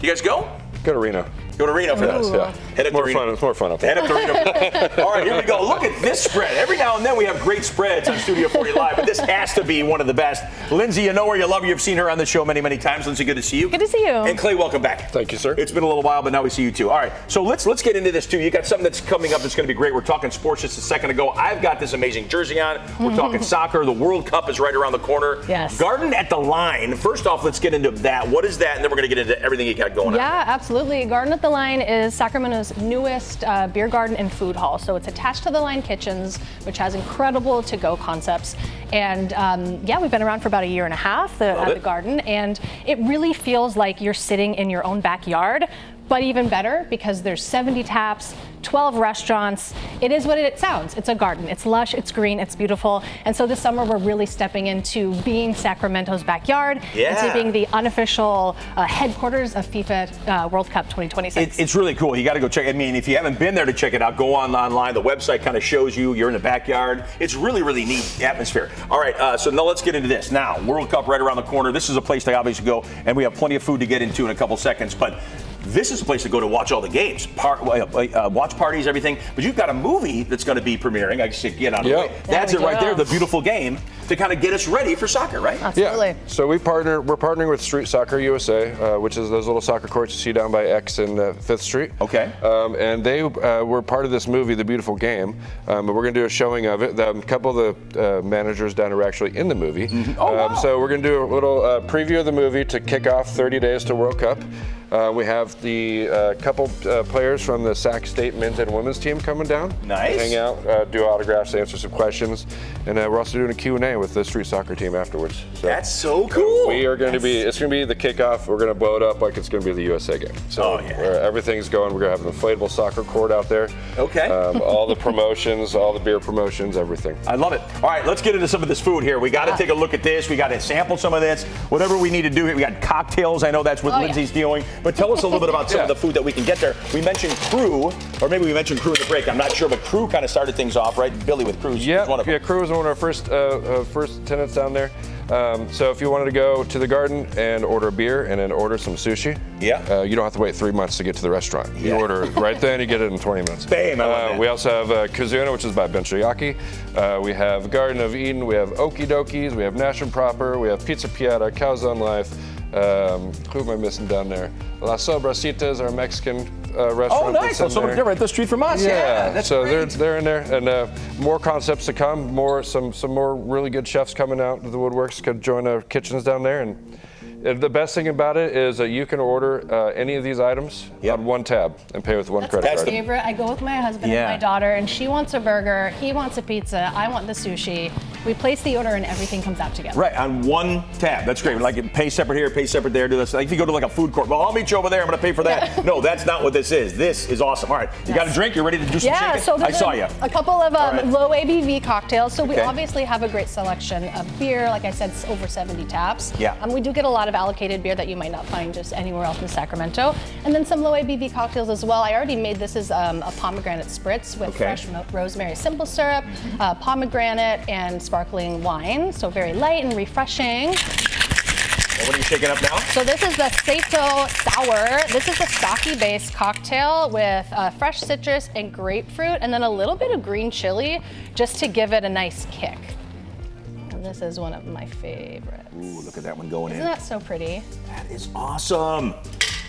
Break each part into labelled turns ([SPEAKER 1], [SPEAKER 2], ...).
[SPEAKER 1] You guys go?
[SPEAKER 2] Go to Reno.
[SPEAKER 1] Go to Reno for this.
[SPEAKER 2] Yeah.
[SPEAKER 1] Head up to Reno.
[SPEAKER 2] It's more fun up there.
[SPEAKER 1] Head up to Reno. All right, here we go. Look at this spread. Every now and then we have great spreads on Studio 40 Live, but this has to be one of the best. Lindsay, you know her, you love her. You've seen her on the show many, many times. Lindsay, good to see you.
[SPEAKER 3] Good to see you.
[SPEAKER 1] And Clay, welcome back.
[SPEAKER 2] Thank you, sir.
[SPEAKER 1] It's been a little while, but now we see you too. All right, so let's get into this too. You got something that's coming up that's going to be great. We're talking sports just a second ago. I've got this amazing jersey on. We're talking soccer. The World Cup is right around the corner.
[SPEAKER 3] Yes.
[SPEAKER 1] Garden at the Line. First off, let's get into that. What is that? And then we're going to get into everything you got going on.
[SPEAKER 3] Yeah, absolutely. Garden at the Line is Sacramento's newest beer garden and food hall. So it's attached to the Line Kitchens, which has incredible to-go concepts. And yeah, we've been around for about a year and a half at the garden, and it really feels like you're sitting in your own backyard. But even better, because there's 70 taps, 12 restaurants. It is what it sounds. It's a garden. It's lush, it's green, it's beautiful. And so this summer we're really stepping into being Sacramento's backyard, into being the unofficial headquarters of FIFA World Cup 2026.
[SPEAKER 1] It's really cool. You got to go check it. I mean, if you haven't been there to check it out, go online. The website kind of shows you're in the backyard. It's really, really neat atmosphere. All right, so now let's get into this. Now, World Cup right around the corner. This is a place to obviously go, and we have plenty of food to get into in a couple seconds, but this is a place to go to watch all the games, watch parties, everything. But you've got a movie that's going to be premiering. I should get on the way. That's it right there, the beautiful game, to kind of get us ready for soccer, right?
[SPEAKER 3] Absolutely.
[SPEAKER 2] Yeah. So we're partnering with Street Soccer USA, which is those little soccer courts you see down by X and 5th Street.
[SPEAKER 1] Okay.
[SPEAKER 2] And they were part of this movie, The Beautiful Game. But we're going to do a showing of it. A couple of the managers down are actually in the movie.
[SPEAKER 1] Oh, wow.
[SPEAKER 2] So we're going to do a little preview of the movie to kick off 30 days to World Cup. We have the couple players from the Sac State men's and women's team coming down.
[SPEAKER 1] Nice.
[SPEAKER 2] Hang out, do autographs, answer some questions, and we're also doing a Q&A with the street soccer team afterwards. So
[SPEAKER 1] that's so cool.
[SPEAKER 2] We are going to be. It's going to be the kickoff. We're going to blow it up like it's going to be the USA game. So where everything's going. We're going to have an inflatable soccer court out there.
[SPEAKER 1] Okay.
[SPEAKER 2] All the promotions, all the beer promotions, everything.
[SPEAKER 1] I love it. All right, let's get into some of this food here. We got to take a look at this. We got to sample some of this. Whatever we need to do here. We got cocktails. I know that's what Lindsay's doing. But tell us a little bit about some of the food that we can get there. We mentioned Crew, or maybe we mentioned Crew in the break. I'm not sure, but Crew kind of started things off, right? Billy with Crew.
[SPEAKER 2] Yeah, Crew was one of our first tenants down there. So if you wanted to go to the garden and order a beer and then order some sushi, you don't have to wait 3 months to get to the restaurant. You order right then, you get it in 20 minutes.
[SPEAKER 1] Bam, I love that.
[SPEAKER 2] We also have Kazuna, which is by Ben Shoyaki. We have Garden of Eden. We have Okie Dokies. We have Nash and Proper. We have Pizza Piata, Calzone Life. Who am I missing down there? Las Sobrasitas, our Mexican restaurant.
[SPEAKER 1] Oh, nice. So they're right the street from us. Yeah, that's
[SPEAKER 2] so
[SPEAKER 1] great.
[SPEAKER 2] they're in there, and more concepts to come. Some more really good chefs coming out of the woodworks. Could join our kitchens down there, and the best thing about it is that you can order any of these items on one tab and pay with one credit card.
[SPEAKER 3] That's my favorite. I go with my husband and my daughter, and she wants a burger, he wants a pizza, I want the sushi. We place the order and everything comes out together.
[SPEAKER 1] Right, on one tab. That's great. Like pay separate here, pay separate there. Do this. Like if you go to like a food court, well, I'll meet you over there. I'm going to pay for that. No, that's not what this is. This is awesome. All right, you got a drink? You're ready to do some shaking?
[SPEAKER 3] So
[SPEAKER 1] I saw you.
[SPEAKER 3] A couple of low ABV cocktails. So we obviously have a great selection of beer. Like I said, it's over 70 taps.
[SPEAKER 1] Yeah.
[SPEAKER 3] We do get a lot of allocated beer that you might not find just anywhere else in Sacramento. And then some low ABV cocktails as well. I already made this as a pomegranate spritz with fresh rosemary simple syrup, pomegranate, and sparkling wine. So very light and refreshing.
[SPEAKER 1] What are you shaking up now?
[SPEAKER 3] So this is the Sato Sour. This is a sake-based cocktail with fresh citrus and grapefruit, and then a little bit of green chili just to give it a nice kick. And this is one of my favorites.
[SPEAKER 1] Ooh, look at that one going in.
[SPEAKER 3] Isn't that so pretty?
[SPEAKER 1] That is awesome.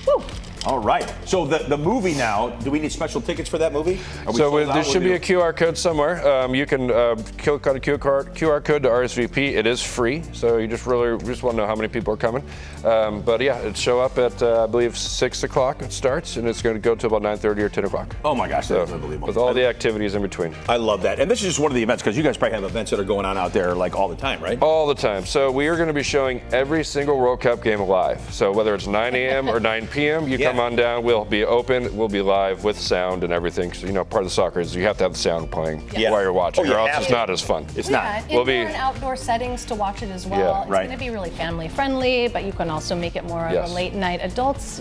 [SPEAKER 3] Woo.
[SPEAKER 1] All right. So the movie now, do we need special tickets for that movie?
[SPEAKER 2] So there should be a QR code somewhere. You can click on a QR code to RSVP. It is free, so you just want to know how many people are coming. But yeah, it show up at I believe 6 o'clock. It starts, and it's going to go to about 9:30 or 10 o'clock.
[SPEAKER 1] Oh my gosh, that's unbelievable.
[SPEAKER 2] With all the activities in between.
[SPEAKER 1] I love that. And this is just one of the events, because you guys probably have events that are going on out there like all the time, right?
[SPEAKER 2] All the time. So we are going to be showing every single World Cup game live. So whether it's 9 a.m. or 9 p.m., you come on down. We'll be open. We'll be live with sound and everything. So, part of the soccer is you have to have the sound playing while you're watching,
[SPEAKER 1] you
[SPEAKER 2] or else
[SPEAKER 1] have
[SPEAKER 2] it's
[SPEAKER 1] to.
[SPEAKER 2] not as fun.
[SPEAKER 1] It's
[SPEAKER 3] Yeah,
[SPEAKER 1] not.
[SPEAKER 3] indoor
[SPEAKER 2] We'll be-
[SPEAKER 3] and outdoor settings to watch it as well.
[SPEAKER 2] Yeah,
[SPEAKER 3] it's
[SPEAKER 1] right.
[SPEAKER 3] going to be really family friendly, but you can also make it more of
[SPEAKER 2] Yes.
[SPEAKER 3] a late night adults,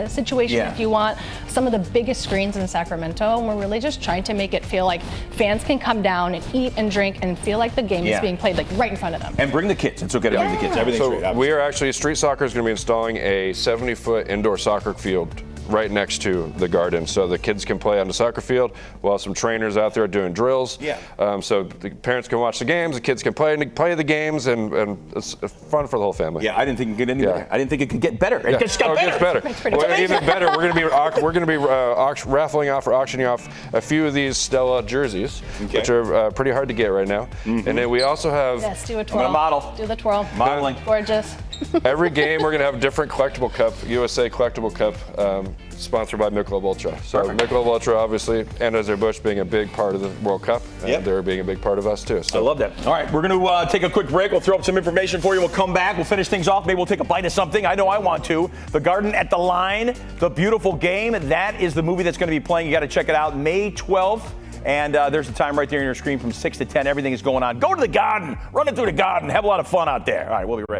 [SPEAKER 3] situation
[SPEAKER 1] Yeah.
[SPEAKER 3] if you want. Some of the biggest screens in Sacramento, and we're really just trying to make it feel like fans can come down and eat and drink and feel like the game
[SPEAKER 1] Yeah.
[SPEAKER 3] is being played like right in front of them.
[SPEAKER 1] And bring the kids. It's okay to bring the kids. Everything's great.
[SPEAKER 2] So we are actually, Street Soccer is going to be installing a 70-foot indoor soccer field right next to the garden, so the kids can play on the soccer field while some trainers out there doing drills.
[SPEAKER 1] Yeah.
[SPEAKER 2] So the parents can watch the games, the kids can play the games, and it's fun for the whole family.
[SPEAKER 1] Yeah, I didn't think it could get any better. I didn't think it could get better. It just got
[SPEAKER 2] It
[SPEAKER 1] better.
[SPEAKER 2] gets better.
[SPEAKER 3] It's pretty
[SPEAKER 2] Well,
[SPEAKER 3] amazing.
[SPEAKER 2] even better, we're going to be raffling off or auctioning off a few of these Stella jerseys,
[SPEAKER 1] Okay.
[SPEAKER 2] which are pretty hard to get right now. And then we also have
[SPEAKER 3] Yes, do a
[SPEAKER 1] I'm
[SPEAKER 3] twirl.
[SPEAKER 1] gonna model.
[SPEAKER 3] Do the twirl.
[SPEAKER 1] Modeling.
[SPEAKER 3] Gorgeous.
[SPEAKER 2] every game we're going to have a different collectible cup, USA collectible cup, sponsored by Michelob Ultra. So
[SPEAKER 1] Perfect.
[SPEAKER 2] Michelob Ultra, obviously, and Anheuser-Busch being a big part of the World Cup, and
[SPEAKER 1] Yep.
[SPEAKER 2] they're being a big part of us too.
[SPEAKER 1] I
[SPEAKER 2] So
[SPEAKER 1] love that. All right, we're going to take a quick break. We'll throw up some information for you. We'll come back. We'll finish things off. Maybe we'll take a bite of something. I know I want to. The Garden at the Line, The Beautiful Game. That is the movie that's going to be playing. You got to check it out May 12th. And there's the time right there on your screen from 6 to 10. Everything is going on. Go to the Garden. Run it through the Garden. Have a lot of fun out there. All right, we'll be right back.